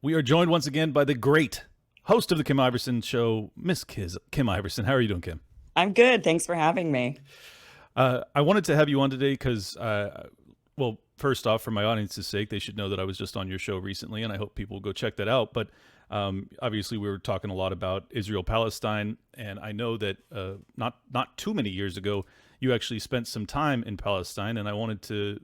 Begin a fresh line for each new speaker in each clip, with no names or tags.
We are joined once again by the great host of the Kim Iversen Show, Miss Kim Iversen. How are you doing, Kim?
I'm good. Thanks for having me.
I wanted to have you on today because, well, first off, for my audience's sake, they should know that I was just on your show recently, and I hope people will go check that out. But obviously, we were talking a lot about Israel-Palestine, and I know that not too many years ago, you actually spent some time in Palestine, and I wanted to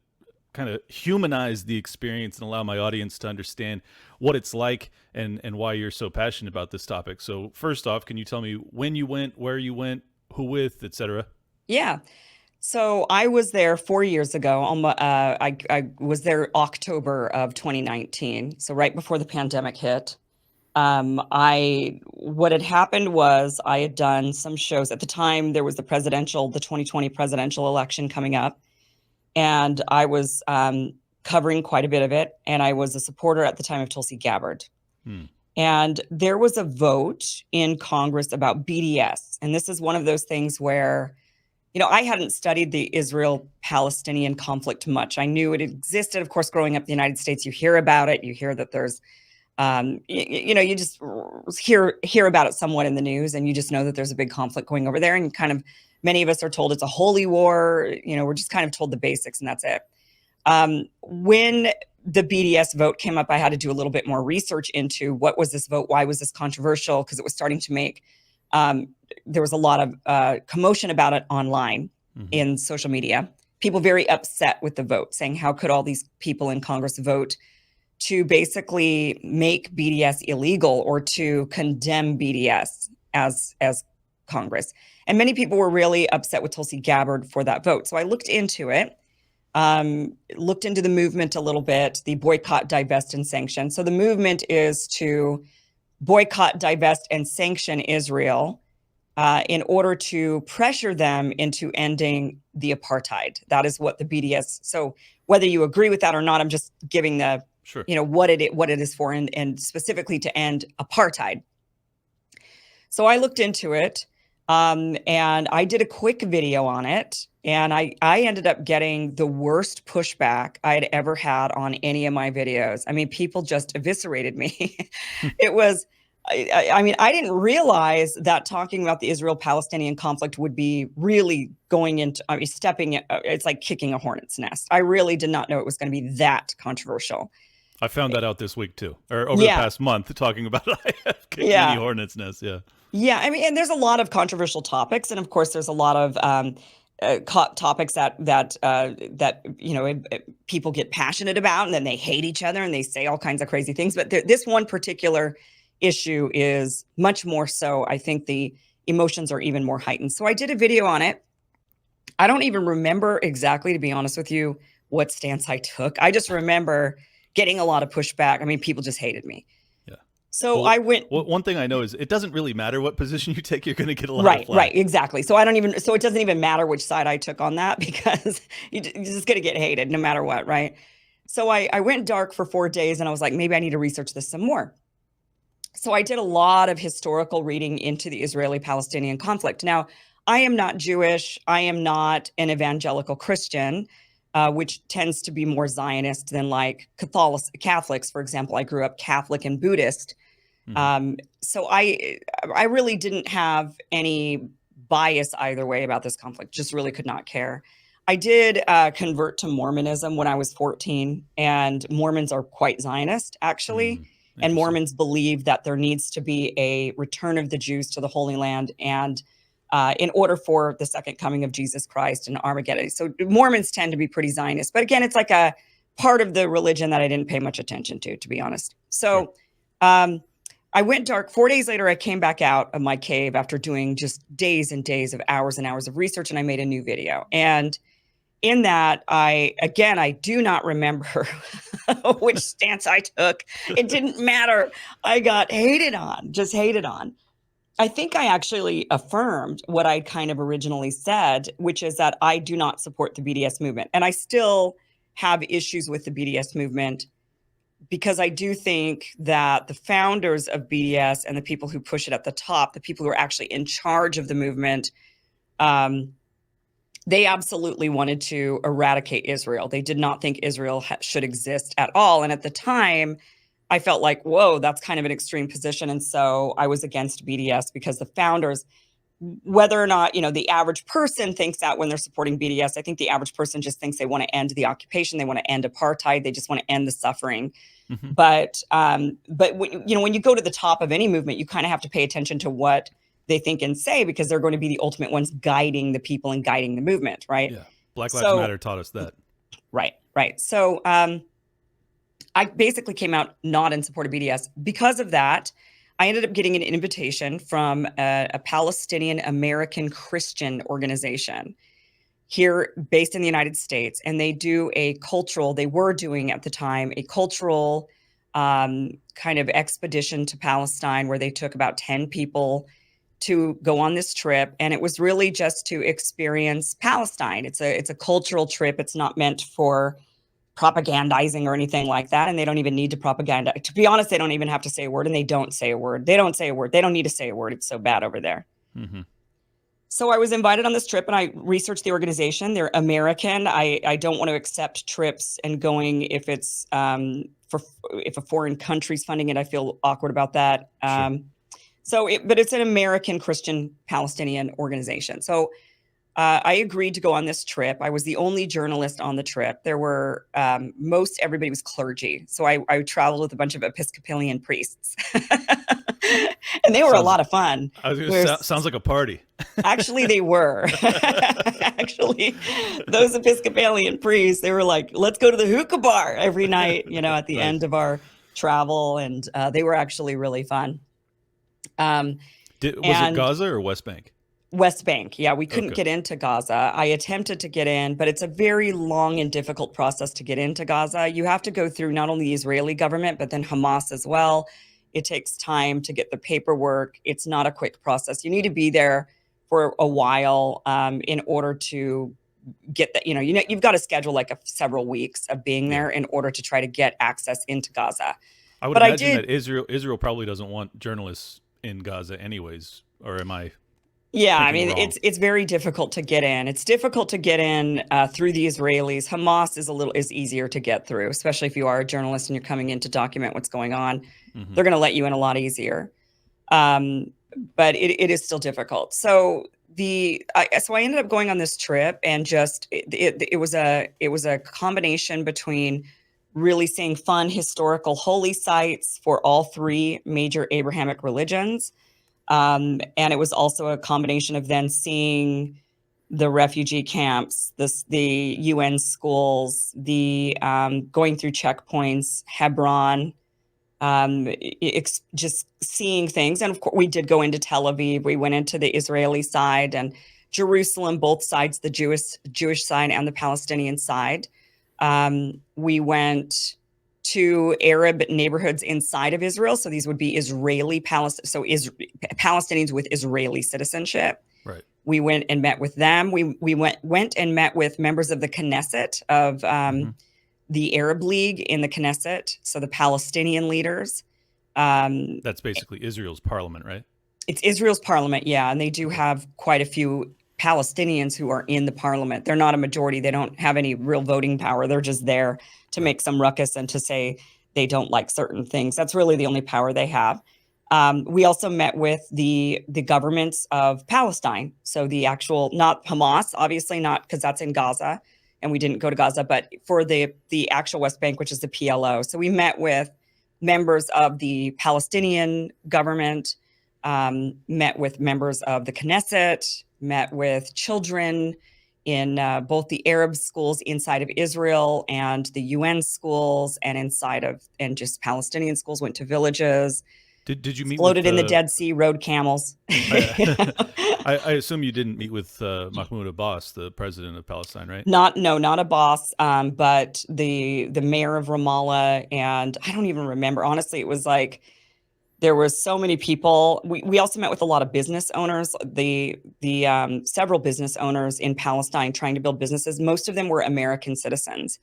kind of humanize the experience and allow my audience to understand what it's like and why you're so passionate about this topic. So first off, can you tell me when you went, where you went, who with, etc.?
Yeah. So I was there 4 years ago. I was there October of 2019, so right before the pandemic hit. What had happened was I had done some shows at the time. There was the 2020 presidential election coming up, and I was covering quite a bit of it. And I was a supporter at the time of Tulsi Gabbard. And there was a vote in Congress about BDS, and this is one of those things where, I hadn't studied the Israel-Palestinian conflict much. I knew it existed. Of course, growing up in the United States, you hear about it. You hear that there's, you just hear about it somewhat in the news, and you just know that there's a big conflict going over there. And kind of many of us are told it's a holy war. We're just kind of told the basics, and that's it. When the BDS vote came up, I had to do a little bit more research into what was this vote? Why was this controversial? Because it was starting to make there was a lot of commotion about it online in social media. People very upset with the vote, saying, how could all these people in Congress vote to basically make BDS illegal or to condemn BDS as Congress? And many people were really upset with Tulsi Gabbard for that vote. So I looked into it, looked into the movement a little bit, the boycott, divest, and sanction. So the movement is to boycott, divest, and sanction Israel in order to pressure them into ending the apartheid. That is what the BDS. So whether you agree with that or not, I'm just giving the,
Sure.
what it is for, and specifically to end apartheid. So I looked into it, and I did a quick video on it, and I ended up getting the worst pushback I had ever had on any of my videos. I mean, people just eviscerated me. It was, I didn't realize that talking about the Israel-Palestinian conflict would be really going into, it's like kicking a hornet's nest. I really did not know it was going to be that controversial.
I found that out this week too, or over the past month, talking about kicking any hornet's nest. Yeah.
Yeah. I mean, and there's a lot of controversial topics. And of course, there's a lot of topics that people get passionate about, and then they hate each other and they say all kinds of crazy things. But this one particular issue is much more so. I think the emotions are even more heightened. So I did a video on it. I don't even remember exactly, to be honest with you, what stance I took. I just remember getting a lot of pushback. I mean, people just hated me.
Yeah.
So I went.
Well, one thing I know is it doesn't really matter what position you take. You're going to get a lot of flack.
Right, exactly. So it doesn't even matter which side I took on that, because you're just going to get hated no matter what, right? So I went dark for 4 days, and I was like, maybe I need to research this some more. So I did a lot of historical reading into the Israeli-Palestinian conflict. Now, I am not Jewish. I am not an evangelical Christian, which tends to be more Zionist than like Catholics, for example. I grew up Catholic and Buddhist. So I really didn't have any bias either way about this conflict, just really could not care. I did convert to Mormonism when I was 14, and Mormons are quite Zionist, actually. And Mormons believe that there needs to be a return of the Jews to the Holy Land, and in order for the second coming of Jesus Christ and Armageddon. So Mormons tend to be pretty Zionist. But again, it's like a part of the religion that I didn't pay much attention to be honest. So I went dark. 4 days later, I came back out of my cave after doing just days and days of hours and hours of research, and I made a new video. And in that, I do not remember which stance I took. It didn't matter. I got hated on, just hated on. I think I actually affirmed what I kind of originally said, which is that I do not support the BDS movement. And I still have issues with the BDS movement, because I do think that the founders of BDS and the people who push it at the top, the people who are actually in charge of the movement, they absolutely wanted to eradicate Israel. They did not think Israel should exist at all. And at the time, I felt like, whoa, that's kind of an extreme position. And so I was against BDS because the founders, whether or not, the average person thinks that when they're supporting BDS, I think the average person just thinks they want to end the occupation. They want to end apartheid. They just want to end the suffering.
Mm-hmm.
But when you go to the top of any movement, you kind of have to pay attention to what they think and say, because they're going to be the ultimate ones guiding the people and guiding the movement, right?
Yeah. Black Lives Matter taught us that.
Right. So I basically came out not in support of BDS. Because of that, I ended up getting an invitation from a Palestinian American Christian organization here based in the United States. And they were doing at the time a cultural kind of expedition to Palestine, where they took about 10 people to go on this trip. And it was really just to experience Palestine. It's a cultural trip. It's not meant for propagandizing or anything like that. And they don't even need to propaganda. To be honest, they don't even have to say a word, and they don't say a word. They don't say a word. They don't need to say a word. It's so bad over there.
Mm-hmm.
So I was invited on this trip, and I researched the organization. They're American. I don't want to accept trips and going if it's if a foreign country's funding it. I feel awkward about that.
Sure.
But it's an American Christian Palestinian organization. So I agreed to go on this trip. I was the only journalist on the trip. There were everybody was clergy. So I traveled with a bunch of Episcopalian priests, and they were a lot of fun.
Sounds like a party.
Actually, they were. Actually, those Episcopalian priests, they were like, let's go to the hookah bar every night, at the end of our travel. And they were actually really fun.
Was it Gaza or West Bank?
West Bank. Yeah, we couldn't get into Gaza. I attempted to get in, but it's a very long and difficult process to get into Gaza. You have to go through not only the Israeli government, but then Hamas as well. It takes time to get the paperwork. It's not a quick process. You need to be there for a while in order to get that. You've got to schedule like several weeks of being there in order to try to get access into Gaza.
I would imagine that Israel probably doesn't want journalists in Gaza anyways, or am I?
Yeah, I mean, it's very difficult to get in. It's difficult to get in through the Israelis. Hamas is easier to get through, especially if you are a journalist and you're coming in to document what's going on. Mm-hmm. They're going to let you in a lot easier, but it is still difficult. So I ended up going on this trip, and just it was a combination between really seeing fun historical holy sites for all three major Abrahamic religions. And it was also a combination of then seeing the refugee camps, the UN schools, the going through checkpoints, Hebron, just seeing things. And of course, we did go into Tel Aviv. We went into the Israeli side and Jerusalem, both sides, the Jewish side and the Palestinian side. We went to Arab neighborhoods inside of Israel. So these would be Palestinians with Israeli citizenship.
Right.
We went and met with them. We went and met with members of the Knesset of the Arab League in the Knesset. So the Palestinian leaders.
That's basically Israel's parliament, right?
It's Israel's parliament. Yeah. And they do have quite a few Palestinians who are in the parliament. They're not a majority. They don't have any real voting power. They're just there to make some ruckus and to say they don't like certain things. That's really the only power they have. We also met with the governments of Palestine. So the actual, not Hamas, obviously not, because that's in Gaza, and we didn't go to Gaza, but for the actual West Bank, which is the PLO. So we met with members of the Palestinian government, met with members of the Knesset, met with children in both the Arab schools inside of Israel and the UN schools, and just Palestinian schools. Went to villages.
Did you meet
floated in the Dead Sea, rode camels?
I assume you didn't meet with Mahmoud Abbas, the president of Palestine, right?
Not Abbas, but the mayor of Ramallah, and I don't even remember. Honestly, it was like there were so many people. We also met with a lot of business owners, the several business owners in Palestine trying to build businesses. Most of them were American citizens.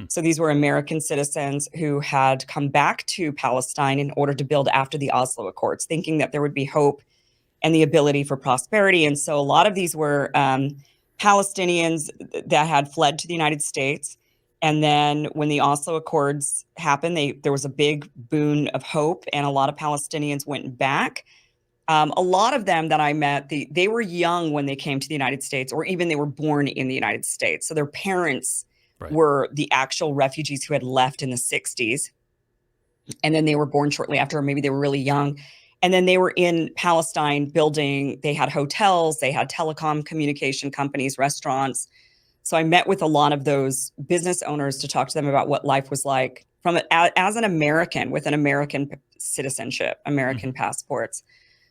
So these were American citizens who had come back to Palestine in order to build after the Oslo Accords, thinking that there would be hope and the ability for prosperity. And so a lot of these were Palestinians that had fled to the United States And then when the Oslo Accords happened, there was a big boon of hope, and a lot of Palestinians went back. A lot of them that I met, they were young when they came to the United States, or even they were born in the United States. So their parents
Right.
were the actual refugees who had left in the 60s. And then they were born shortly after, or maybe they were really young. And then they were in Palestine building, they had hotels, they had telecom communication companies, restaurants. So I met with a lot of those business owners to talk to them about what life was like as an American with an American citizenship, American passports.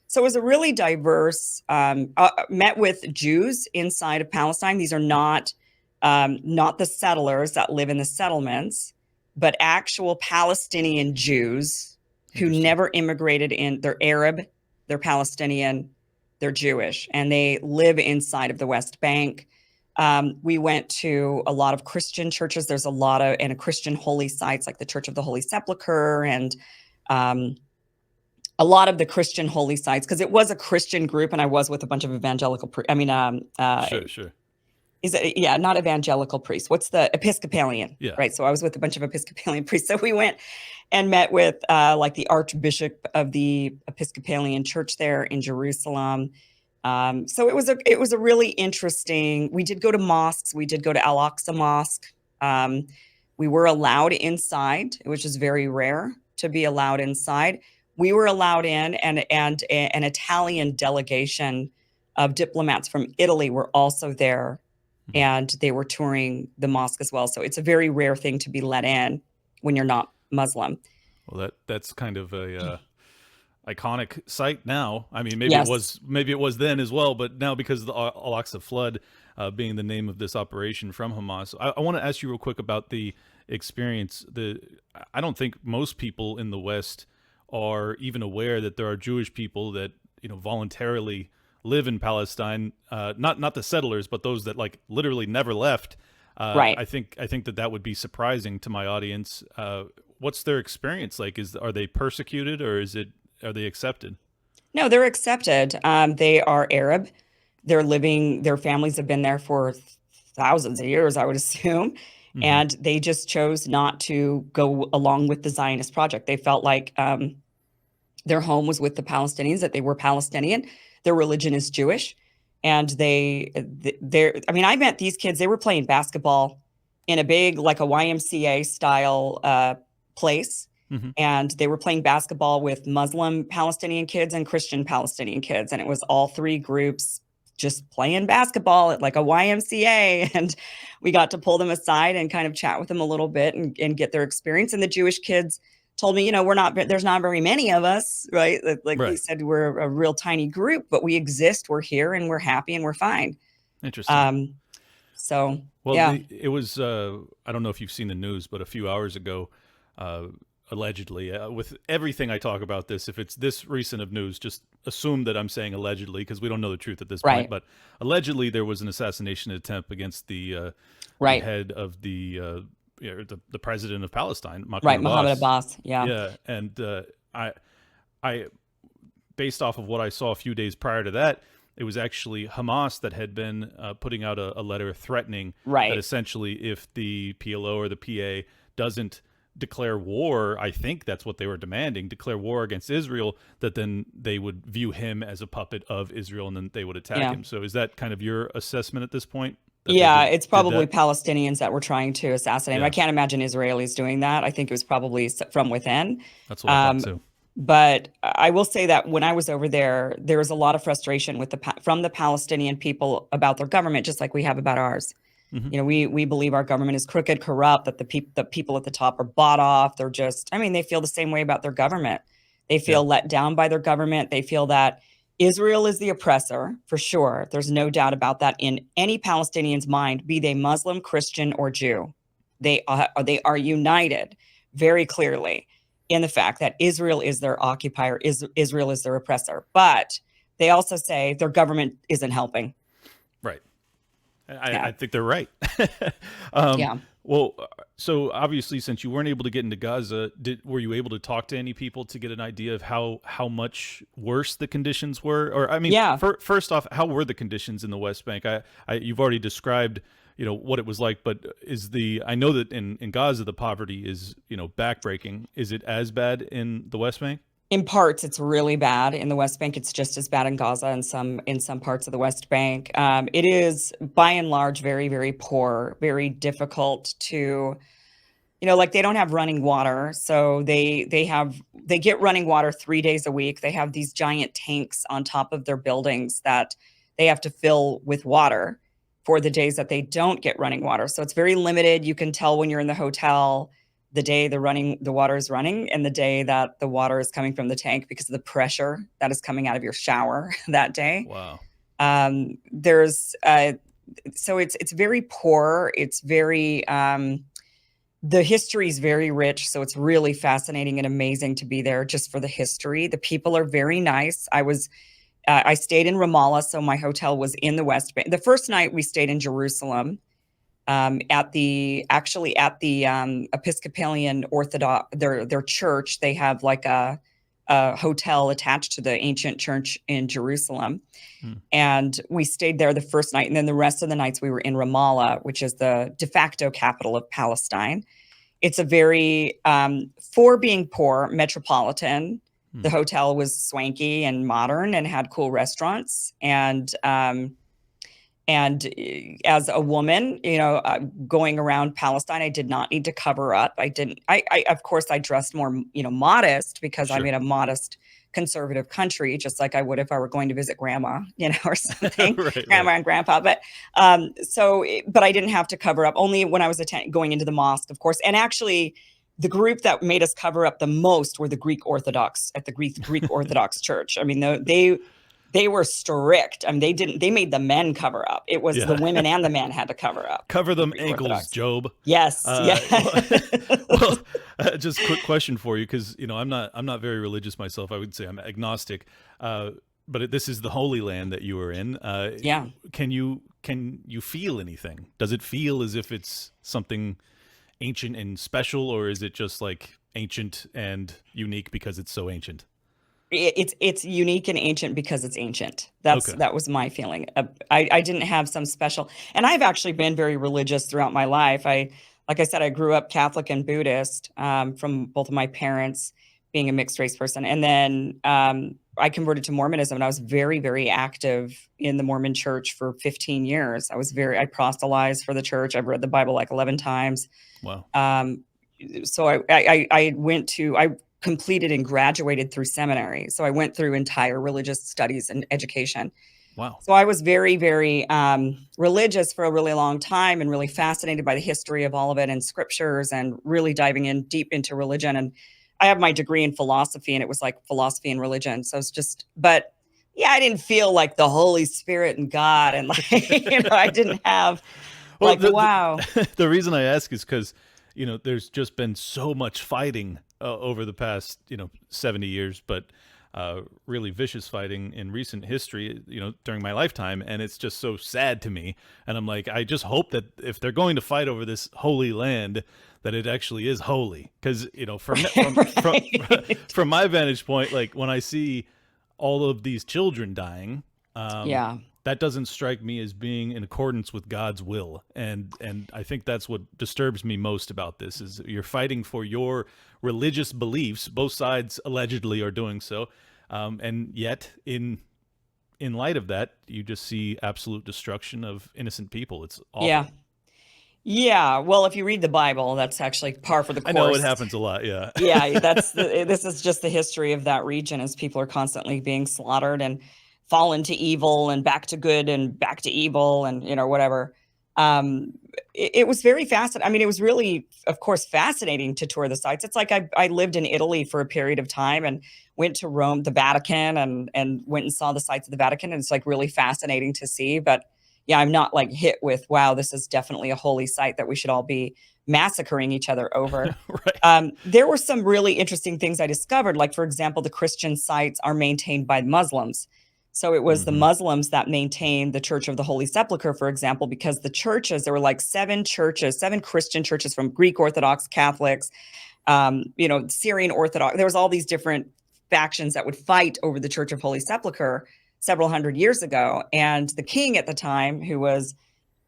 So it was a really diverse, met with Jews inside of Palestine. These are not the settlers that live in the settlements, but actual Palestinian Jews who never immigrated in. They're Arab, they're Palestinian, they're Jewish, and they live inside of the West Bank. We went to a lot of Christian churches. There's a lot of, and Christian holy sites like the Church of the Holy Sepulchre, and a lot of the Christian holy sites, because it was a Christian group, and I was with a bunch of evangelical,
Sure.
Is it, yeah, not evangelical priests. What's the Episcopalian?
Yeah.
Right. So I was with a bunch of Episcopalian priests. So we went and met with like the Archbishop of the Episcopalian Church there in Jerusalem. So it was a really interesting. We did go to mosques. We did go to Al-Aqsa Mosque. We were allowed inside, which is very rare to be allowed inside. We were allowed in, and an Italian delegation of diplomats from Italy were also there, and they were touring the mosque as well. So it's a very rare thing to be let in when you're not Muslim.
Well, that's kind of a iconic site now. I mean, maybe
Yes.
it was then as well, but now because of the Al-Aqsa flood being the name of this operation from Hamas, I want to ask you real quick about the experience. I don't think most people in the West are even aware that there are Jewish people that voluntarily live in Palestine. Not the settlers, but those that like literally never left.
Right.
I think that would be surprising to my audience. What's their experience like? Are they persecuted, or are they accepted?
No, they're accepted. They are Arab. Their families have been there for thousands of years, I would assume. And they just chose not to go along with the Zionist project. They felt like their home was with the Palestinians, that they were Palestinian. Their religion is Jewish. And I met these kids, they were playing basketball in a big, like a YMCA style place. And they were playing basketball with Muslim Palestinian kids and Christian Palestinian kids. And it was all three groups just playing basketball at like a YMCA. And we got to pull them aside and kind of chat with them a little bit and get their experience. And the Jewish kids told me, there's not very many of us, right? Like
Right.
we said, we're a real tiny group, but we exist, we're here, and we're happy, and we're fine.
Interesting.
So,
well,
yeah.
It was, I don't know if you've seen the news, but a few hours ago, allegedly, with everything I talk about this, if it's this recent of news, just assume that I'm saying allegedly, because we don't know the truth at this point. But allegedly, there was an assassination attempt against the head of the president of Palestine,
Mohammed Abbas.
Yeah, and I, based off of what I saw a few days prior to that, it was actually Hamas that had been putting out a letter threatening that essentially if the PLO or the PA doesn't declare war, I think that's what they were demanding, declare war against Israel, that then they would view him as a puppet of Israel and then they would attack him. So is that kind of your assessment at this point?
Yeah, it's probably Palestinians that were trying to assassinate him.
Yeah.
I can't imagine Israelis doing that. I think it was probably from within.
That's what I thought too.
But I will say that when I was over there was a lot of frustration from the Palestinian people about their government, just like we have about ours. We believe our government is crooked, corrupt, that the people at the top are bought off. They're just, they feel the same way about their government. They feel let down by their government. They feel that Israel is the oppressor, for sure. There's no doubt about that in any Palestinian's mind, be they Muslim, Christian, or Jew. They are united very clearly in the fact that Israel is their occupier, Israel is their oppressor. But they also say their government isn't helping.
Right. I think they're right.
Yeah.
Well, so obviously, since you weren't able to get into Gaza, were you able to talk to any people to get an idea of how much worse the conditions were? Or I mean,
Yeah.
first off, how were the conditions in the West Bank? You've already described, what it was like, but I know that in Gaza the poverty is backbreaking. Is it as bad in the West Bank?
In parts, it's really bad. In the West Bank, it's just as bad in Gaza and in some parts of the West Bank. It is by and large very, very poor, very difficult to, like they don't have running water. So they get running water 3 days a week. They have these giant tanks on top of their buildings that they have to fill with water for the days that they don't get running water. So it's very limited. You can tell when you're in the hotel the day the water is running and the day that the water is coming from the tank because of the pressure that is coming out of your shower that day.
Wow.
There's so it's very poor. It's very the history is very rich, so it's really fascinating and amazing to be there just for the history. The people are very nice. I stayed in Ramallah, so my hotel was in the West Bank. The first night we stayed in Jerusalem, at the Episcopalian Orthodox, their church. They have like a hotel attached to the ancient church in Jerusalem. And we stayed there the first night. And then the rest of the nights we were in Ramallah, which is the de facto capital of Palestine. It's a very, for being poor, metropolitan. The hotel was swanky and modern and had cool restaurants. And as a woman, going around Palestine, I did not need to cover up. Of course, I dressed more, modest because I'm
Sure.
in a modest conservative country, just like I would if I were going to visit grandma, or something,
Right,
grandma
right.
and grandpa. But but I didn't have to cover up only when I was going into the mosque, of course. And actually, the group that made us cover up the most were the Greek Orthodox at the Greek Orthodox Church. I mean, they were strict. I mean, they made the men cover up. It was the
Yeah.
women and the men had to cover up.
Cover
The
them
Greek
ankles,
Orthodox.
Job.
Yes. Yeah.
Well, just quick question for you, because I'm not very religious myself. I would say I'm agnostic, but this is the Holy Land that you are in.
Yeah.
Can you feel anything? Does it feel as if it's something ancient and special, or is it just like ancient and unique because it's so ancient?
It's unique and ancient because it's ancient.
Okay.
That was my feeling. I didn't have some special, and I've actually been very religious throughout my life. Like I said, I grew up Catholic and Buddhist, from both of my parents, being a mixed race person, and then I converted to Mormonism, and I was very, very active in the Mormon Church for 15 years. I proselytized for the church. I've read the Bible like 11 times.
Wow.
So I completed and graduated through seminary. So I went through entire religious studies and education.
Wow.
So I was very, very religious for a really long time and really fascinated by the history of all of it and scriptures and really diving in deep into religion. And I have my degree in philosophy, and it was like philosophy and religion. So it's just, but yeah, I didn't feel like the Holy Spirit and God, and like, I didn't have like, wow.
The reason I ask is because, there's just been so much fighting over the past, 70 years, but really vicious fighting in recent history, during my lifetime. And it's just so sad to me. And I'm like, I just hope that if they're going to fight over this holy land, that it actually is holy. Because, from my vantage point, like when I see all of these children dying,
Yeah.
that doesn't strike me as being in accordance with God's will. And I think that's what disturbs me most about this, is you're fighting for your religious beliefs. Both sides allegedly are doing so. And yet in light of that, you just see absolute destruction of innocent people. It's awful.
Yeah. Yeah. Well, if you read the Bible, that's actually par for the course.
I know it happens a lot. Yeah.
Yeah, this is just the history of that region, as people are constantly being slaughtered and fallen to evil and back to good and back to evil and whatever. It was very fascinating. I mean, it was really, of course, fascinating to tour the sites. It's like I lived in Italy for a period of time and went to Rome, the Vatican, and went and saw the sites of the Vatican. And it's like really fascinating to see. But yeah, I'm not like hit with, wow, this is definitely a holy site that we should all be massacring each other over.
Right.
There were some really interesting things I discovered. Like, for example, the Christian sites are maintained by Muslims. So it was the Muslims that maintained the Church of the Holy Sepulchre, for example, because the churches, there were like 7 churches, 7 Christian churches, from Greek Orthodox, Catholics, Syrian Orthodox. There was all these different factions that would fight over the Church of Holy Sepulchre several hundred years ago. And the king at the time, who was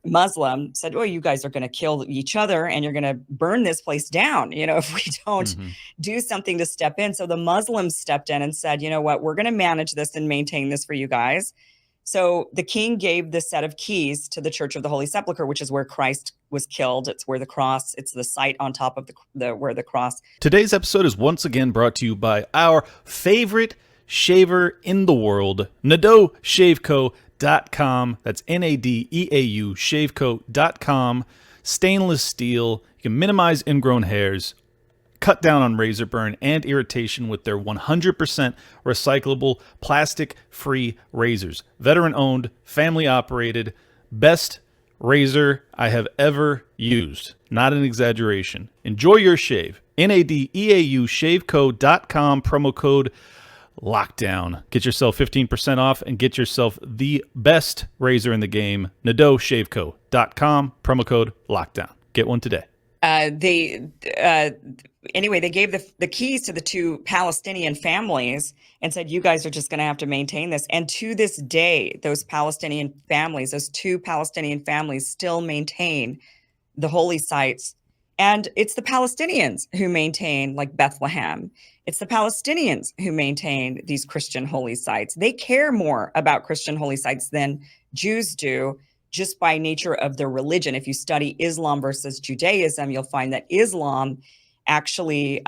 Muslim, said, "Oh, you guys are going to kill each other and you're going to burn this place down, if we don't do something to step in." So the Muslims stepped in and said, "You know what, we're going to manage this and maintain this for you guys." So the king gave this set of keys to the Church of the Holy Sepulchre, which is where Christ was killed. It's where the cross, it's the site on top of the where the cross.
Today's episode is once again brought to you by our favorite shaver in the world, NadeauShaveCo.com. That's NADEAU, shaveco.com. Stainless steel. You can minimize ingrown hairs, cut down on razor burn and irritation with their 100% recyclable, plastic-free razors. Veteran-owned, family-operated, best razor I have ever used. Not an exaggeration. Enjoy your shave. NADEAU, shaveco.com, promo code LOCKDOWN. Get yourself 15% off and get yourself the best razor in the game. NadeauShaveCo.com, promo code LOCKDOWN. Get one today.
They gave the keys to the 2 Palestinian families and said, "You guys are just going to have to maintain this." And to this day, those 2 Palestinian families still maintain the holy sites. And it's the Palestinians who maintain, like, Bethlehem. It's the Palestinians who maintain these Christian holy sites. They care more about Christian holy sites than Jews do, just by nature of their religion. If you study Islam versus Judaism, you'll find that Islam actually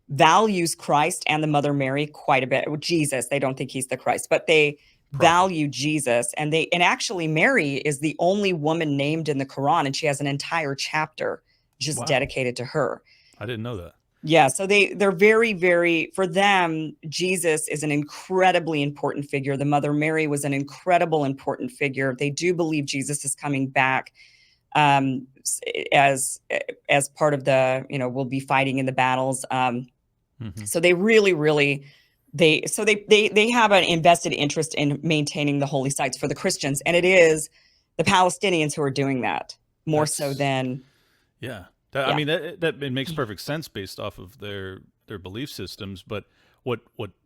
values Christ and the Mother Mary quite a bit. Jesus, they don't think he's the Christ, but they value Jesus. And actually Mary is the only woman named in the Quran, and she has an entire chapter just dedicated to her.
I didn't know that.
Yeah, so they're very, very, for them, Jesus is an incredibly important figure. The Mother Mary was an incredible important figure. They do believe Jesus is coming back as part of the, will be fighting in the battles. So they really, really, they have an invested interest in maintaining the holy sites for the Christians, and it is the Palestinians who are doing that more so than.
Yeah. I mean, that it makes perfect sense based off of their belief systems. But what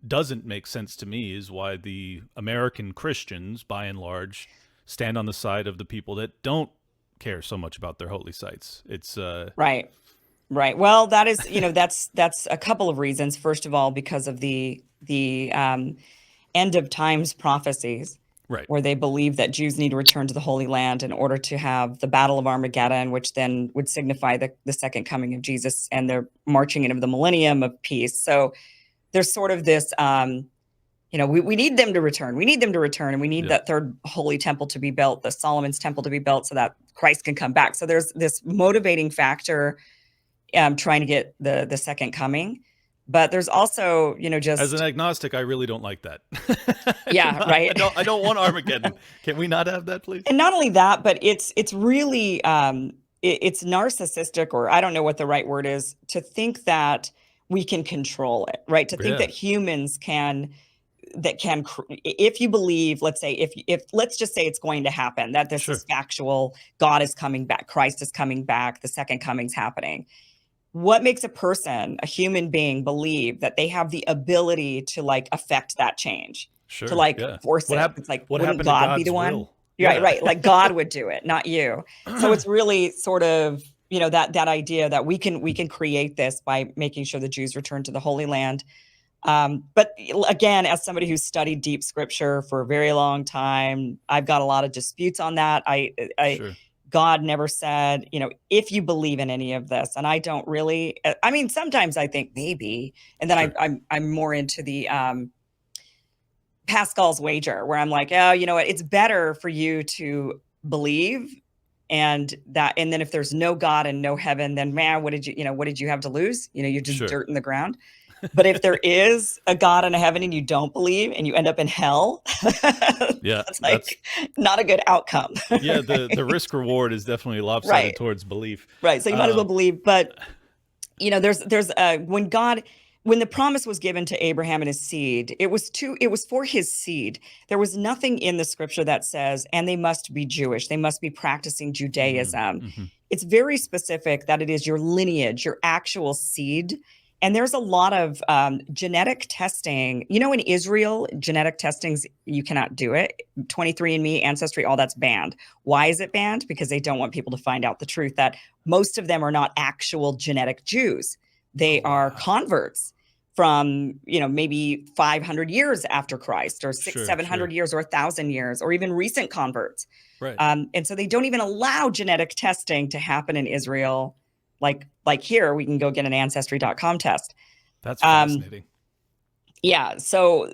doesn't make sense to me is why the American Christians, by and large, stand on the side of the people that don't care so much about their holy sites. It's
right. Well, that is, that's a couple of reasons. First of all, because of the end of times prophecies.
Right.
Where they believe that Jews need to return to the Holy Land in order to have the Battle of Armageddon, which then would signify the second coming of Jesus, and they're marching into the millennium of peace. So there's sort of this, we need them to return. We need them to return, and we need that third holy temple to be built, the Solomon's temple to be built, so that Christ can come back. So there's this motivating factor trying to get the second coming. But there's also, just
as an agnostic, I really don't like that.
Right.
I don't want Armageddon. Can we not have that, please?
And not only that, but it's really it's narcissistic, or I don't know what the right word is, to think that we can control it, right? To think that humans if you believe, let's say, if let's just say it's going to happen, that this is factual, God is coming back, Christ is coming back, the second coming's happening. What makes a human being, believe that they have the ability to, like, affect that change, to force it? It's like, wouldn't God be the one? Right. Like God would do it, not you. So it's really sort of, that idea that we can create this by making sure the Jews return to the Holy Land. But again, as somebody who's studied deep scripture for a very long time, I've got a lot of disputes on that. God never said, if you believe in any of this. And I don't really, I mean, sometimes I think maybe, and then I'm more into the Pascal's wager, where I'm like, oh, you know what, it's better for you to believe, and then if there's no God and no heaven, then man, what did you have to lose? You're just dirt in the ground. But if there is a God and a heaven and you don't believe and you end up in hell, that's not a good outcome.
Yeah, the risk reward is definitely lopsided towards belief.
Right. So you might as well believe. But there's when God, when the promise was given to Abraham and his seed, it was for his seed. There was nothing in the scripture that says, and they must be Jewish, they must be practicing Judaism.
Mm-hmm.
It's very specific that it is your lineage, your actual seed. And there's a lot of genetic testing. You know, in Israel, genetic testings, you cannot do it. 23andMe, Ancestry, all that's banned. Why is it banned? Because they don't want people to find out the truth that most of them are not actual genetic Jews. They are converts from, maybe 500 years after Christ, or 700 years, or 1,000 years, or even recent converts.
Right.
And so they don't even allow genetic testing to happen in Israel. Like here, we can go get an ancestry.com test.
That's fascinating.
Yeah. So,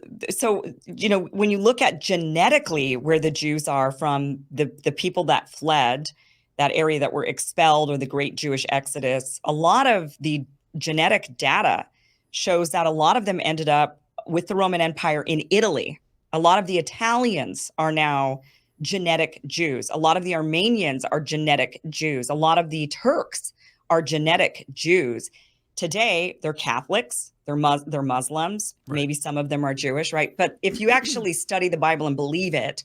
when you look at genetically where the Jews are from, the people that fled that area, that were expelled, or the Great Jewish Exodus, a lot of the genetic data shows that a lot of them ended up with the Roman Empire in Italy. A lot of the Italians are now genetic Jews. A lot of the Armenians are genetic Jews. A lot of the Turks are genetic Jews. Today, they're Catholics, they're Muslims, right. Maybe some of them are Jewish, right? But if you actually study the Bible and believe it,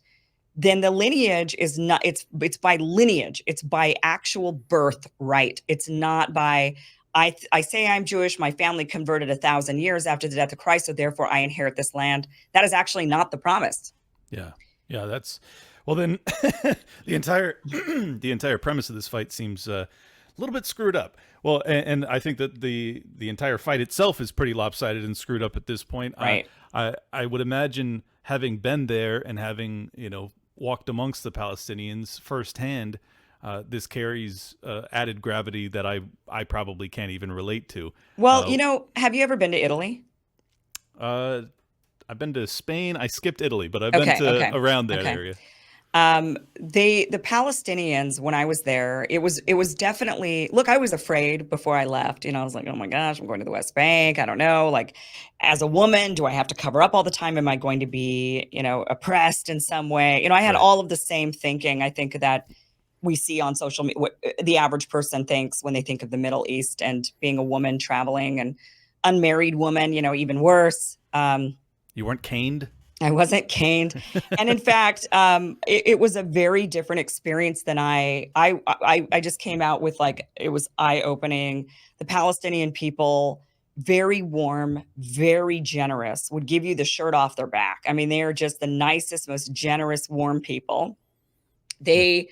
then the lineage is not, it's by lineage, it's by actual birth right. It's not by, I say I'm Jewish, my family converted 1,000 years after the death of Christ, so therefore I inherit this land. That is actually not the promise.
Yeah. That's, well then, the entire premise of this fight seems a little bit screwed up. Well, and I think that the entire fight itself is pretty lopsided and screwed up at this point.
Right.
I would imagine, having been there and having, walked amongst the Palestinians firsthand, this carries added gravity that I probably can't even relate to.
Well, have you ever been to Italy?
I've been to Spain. I skipped Italy, but I've been to around that area.
The Palestinians, when I was there, it was definitely, look, I was afraid before I left. I was like, oh my gosh, I'm going to the West Bank. I don't know. Like, as a woman, do I have to cover up all the time? Am I going to be, oppressed in some way? I had all of the same thinking, I think, that we see on social media, what the average person thinks when they think of the Middle East, and being a woman traveling, and unmarried woman, even worse.
You weren't caned?
I wasn't caned. And in fact, it was a very different experience than I just came out with, like, it was eye-opening. The Palestinian people, very warm, very generous, would give you the shirt off their back. I mean, they are just the nicest, most generous, warm people. They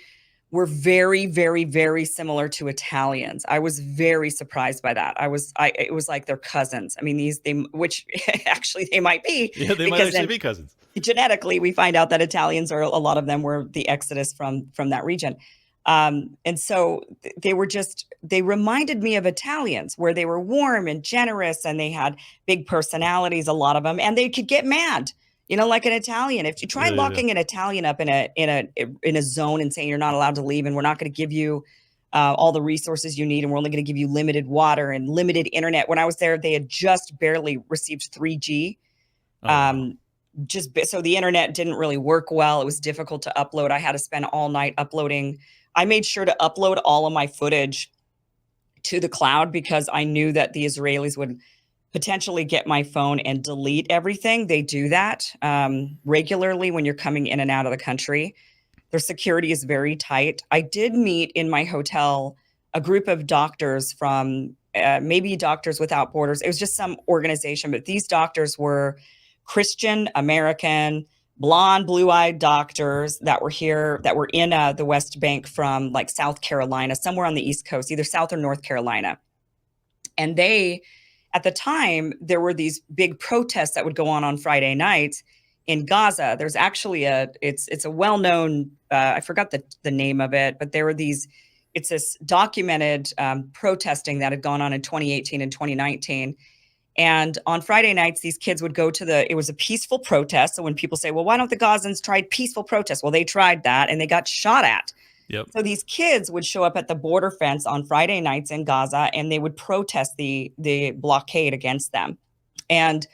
were very, very, very similar to Italians. I was very surprised by that. It was like they're cousins. I mean, which actually they might be.
Yeah, they might actually be cousins.
Genetically, we find out that Italians a lot of them were the exodus from that region. And so they reminded me of Italians, where they were warm and generous, and they had big personalities, a lot of them, and they could get mad. Like an Italian. If you try locking an Italian up in a zone and saying you're not allowed to leave, and we're not going to give you all the resources you need, and we're only going to give you limited water and limited internet. When I was there, they had just barely received 3G. So the internet didn't really work well. It was difficult to upload. I had to spend all night uploading. I made sure to upload all of my footage to the cloud, because I knew that the Israelis would potentially get my phone and delete everything. They do that regularly when you're coming in and out of the country. Their security is very tight. I did meet in my hotel a group of doctors from maybe Doctors Without Borders. It was just some organization, but these doctors were Christian, American, blonde, blue-eyed doctors that were here, that were in the West Bank from, like, South Carolina, somewhere on the East Coast, either South or North Carolina. And at the time, there were these big protests that would go on Friday nights in Gaza. There's actually it's a well-known, I forgot the name of it, but it's this documented protesting that had gone on in 2018 and 2019. And on Friday nights, these kids would go it was a peaceful protest. So when people say, well, why don't the Gazans try peaceful protests? Well, they tried that and they got shot at.
Yep.
So these kids would show up at the border fence on Friday nights in Gaza, and they would protest the blockade against them. And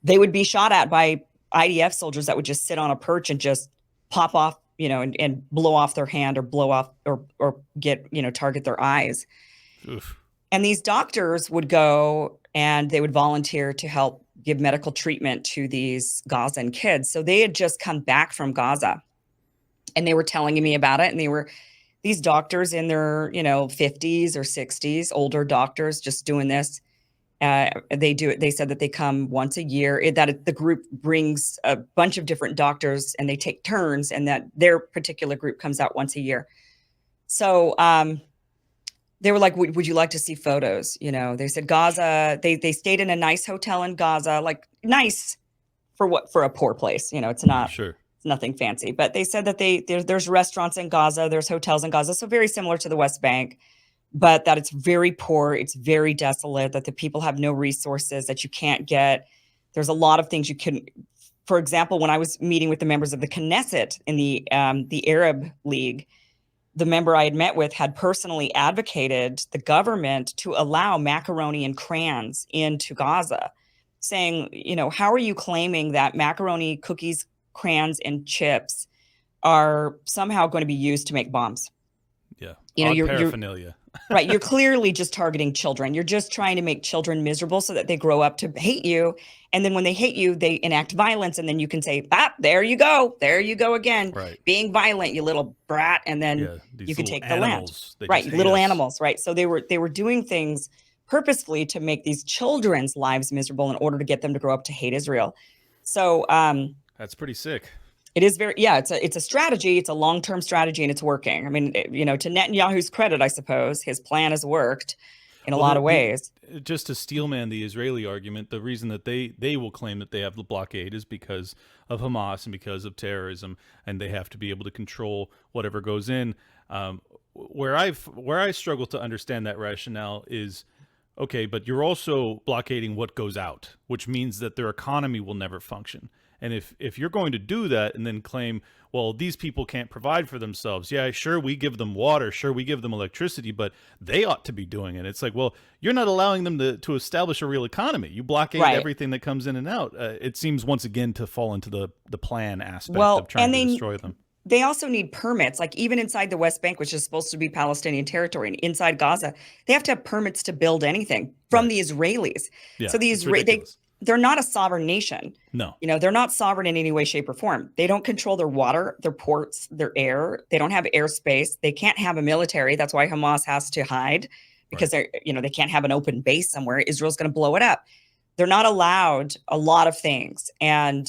they would be shot at by IDF soldiers that would just sit on a perch and just pop off, and blow off their hand, or blow off or get, target their eyes.
Oof.
And these doctors would go and they would volunteer to help give medical treatment to these Gazan kids. So they had just come back from Gaza, and they were telling me about it. And they were these doctors in their, 50s or 60s, older doctors just doing this. They do it. They said that they come once a year, that the group brings a bunch of different doctors and they take turns, and that their particular group comes out once a year. So they were like, would you like to see photos? They said Gaza, they stayed in a nice hotel in Gaza, like nice for a poor place. It's not,
Sure.
it's nothing fancy, but they said that there's restaurants in Gaza, there's hotels in Gaza. So very similar to the West Bank, but that it's very poor, it's very desolate, that the people have no resources, that you can't get. There's a lot of things you can. For example, when I was meeting with the members of the Knesset in the Arab League, the member I had met with had personally advocated the government to allow macaroni and crayons into Gaza, saying, how are you claiming that macaroni, cookies, crayons, and chips are somehow going to be used to make bombs?
Yeah.
You're
paraphernalia.
Right. You're clearly just targeting children. You're just trying to make children miserable so that they grow up to hate you. And then when they hate you, they enact violence. And then you can say, there you go. There you go again.
Right.
Being violent, you little brat. And then you can take the land. Right. Little animals. Right. So they were doing things purposefully to make these children's lives miserable in order to get them to grow up to hate Israel. So
that's pretty sick.
It is it's a strategy. It's a long-term strategy, and it's working. I mean, to Netanyahu's credit, I suppose, his plan has worked in a lot of ways.
Just to steelman the Israeli argument, the reason that they will claim that they have the blockade is because of Hamas and because of terrorism, and they have to be able to control whatever goes in. Where I struggle to understand that rationale is, okay, but you're also blockading what goes out, which means that their economy will never function. And if you're going to do that and then claim, well, these people can't provide for themselves. Yeah, sure, we give them water. Sure, we give them electricity, but they ought to be doing it. It's like, well, you're not allowing them to establish a real economy. You blockade everything that comes in and out. It seems once again to fall into the plan aspect of trying to destroy them.
They also need permits, like even inside the West Bank, which is supposed to be Palestinian territory, and inside Gaza, they have to have permits to build anything from the Israelis.
Yeah,
so they're not a sovereign nation.
No.
They're not sovereign in any way, shape, or form. They don't control their water, their ports, their air. They don't have airspace. They can't have a military. That's why Hamas has to hide, because they can't have an open base somewhere. Israel's going to blow it up. They're not allowed a lot of things. And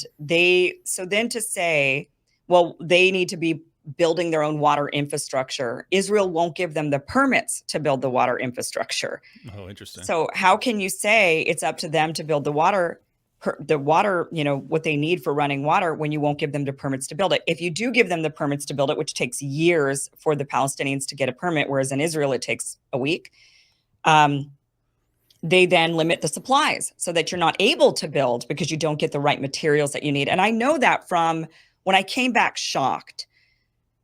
so then to say, well, they need to be building their own water infrastructure. Israel won't give them the permits to build the water infrastructure.
Oh, interesting.
So how can you say it's up to them to build the water, what they need for running water, when you won't give them the permits to build it? If you do give them the permits to build it, which takes years for the Palestinians to get a permit, whereas in Israel it takes a week, they then limit the supplies so that you're not able to build because you don't get the right materials that you need. And I know that from when I came back shocked.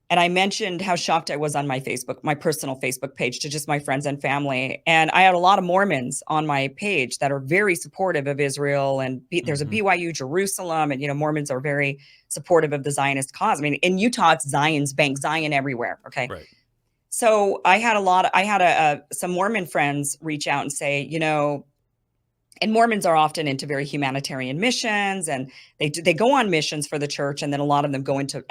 And I mentioned how shocked I was on my personal Facebook page, to just my friends and family. And I had a lot of Mormons on my page that are very supportive of Israel. And there's a BYU Jerusalem, and, Mormons are very supportive of the Zionist cause. I mean, in Utah, it's Zion's bank, Zion everywhere. Okay.
Right.
So I had some Mormon friends reach out and say, and Mormons are often into very humanitarian missions, and they go on missions for the church, and then a lot of them go into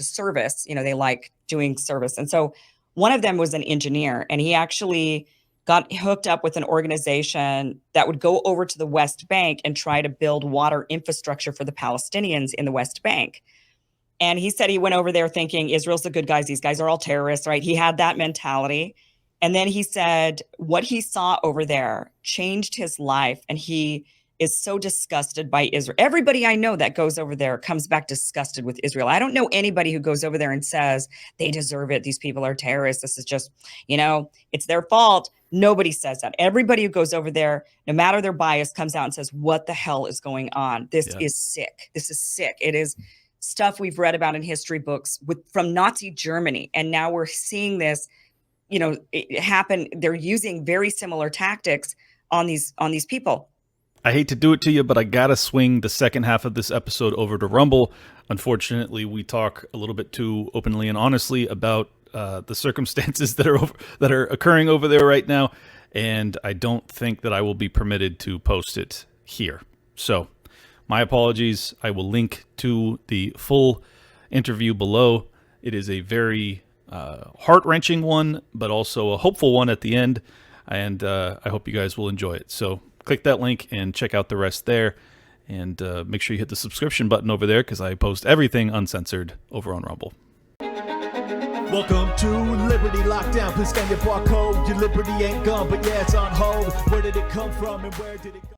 service. They like doing service. And so one of them was an engineer, and he actually got hooked up with an organization that would go over to the West Bank and try to build water infrastructure for the Palestinians in the West Bank. And he said he went over there thinking Israel's the good guys. These guys are all terrorists, right? He had that mentality. And then he said what he saw over there changed his life. And he is so disgusted by Israel. Everybody I know that goes over there comes back disgusted with Israel. I don't know anybody who goes over there and says they deserve it. These people are terrorists. This is just, it's their fault. Nobody says that. Everybody who goes over there, no matter their bias, comes out and says, what the hell is going on? This is sick. This is sick. It is stuff we've read about in history books from Nazi Germany. And now we're seeing this it happen. They're using very similar tactics on these people.
I hate to do it to you, but I gotta swing the second half of this episode over to Rumble. Unfortunately, we talk a little bit too openly and honestly about the circumstances that are occurring over there right now, and I don't think that I will be permitted to post it here. So my apologies. I will link to the full interview below. It is a very heart-wrenching one, but also a hopeful one at the end, and I hope you guys will enjoy it. So click that link and check out the rest there, and make sure you hit the subscription button over there because I post everything uncensored over on Rumble.
Welcome to Liberty Lockdown. Please scan your barcode. Your liberty ain't gone, but yeah, it's on hold. Where did it come from and where did it go?